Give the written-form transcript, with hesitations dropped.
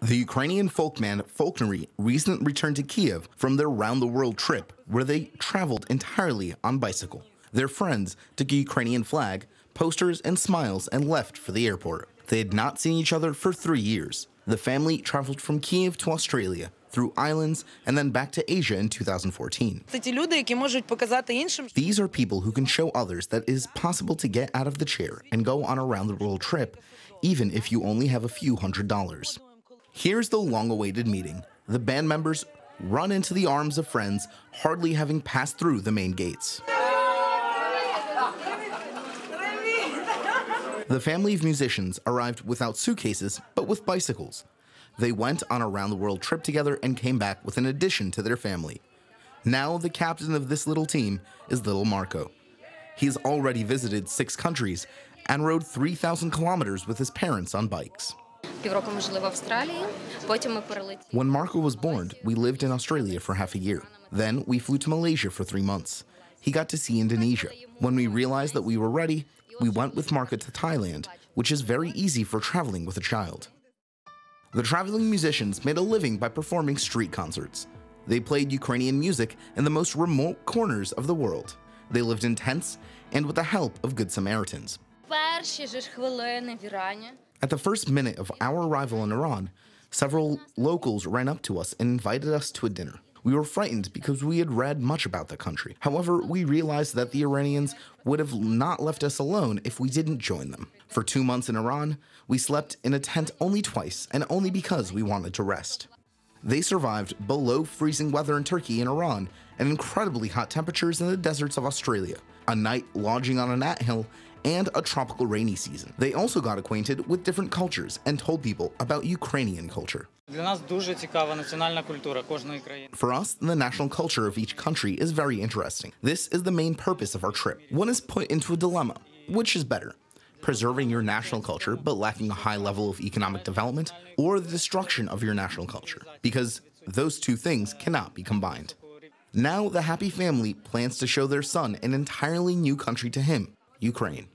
The Ukrainian folkman Folknery recently returned to Kyiv from their round-the-world trip, where they traveled entirely on bicycle. Their friends took a Ukrainian flag, posters, and smiles and left for the airport. They had not seen each other for 3 years. The family traveled from Kyiv to Australia, through islands, and then back to Asia in 2014. These are people who can show others that it is possible to get out of the chair and go on a round-the-world trip, even if you only have a few $100s. Here's the long-awaited meeting. The band members run into the arms of friends, hardly having passed through the main gates. The family of musicians arrived without suitcases, but with bicycles. They went on a round-the-world trip together and came back with an addition to their family. Now the captain of this little team is little Marco. He's already visited 6 countries and rode 3,000 kilometers with his parents on bikes. When Marco was born, we lived in Australia for half a year. Then we flew to Malaysia for 3 months. He got to see Indonesia. When we realized that we were ready, we went with Marco to Thailand, which is very easy for traveling with a child. The traveling musicians made a living by performing street concerts. They played Ukrainian music in the most remote corners of the world. They lived in tents and with the help of Good Samaritans. At the first minute of our arrival in Iran, several locals ran up to us and invited us to a dinner. We were frightened because we had read much about the country. However, we realized that the Iranians would have not left us alone if we didn't join them. For 2 months in Iran, we slept in a tent only twice, and only because we wanted to rest. They survived below freezing weather in Turkey and Iran, and incredibly hot temperatures in the deserts of Australia, a night lodging on an anthill, and a tropical rainy season. They also got acquainted with different cultures and told people about Ukrainian culture. For us, the national culture of each country is very interesting. This is the main purpose of our trip. One is put into a dilemma. Which is better? Preserving your national culture but lacking a high level of economic development, or the destruction of your national culture? Because those two things cannot be combined. Now the happy family plans to show their son an entirely new country to him, Ukraine.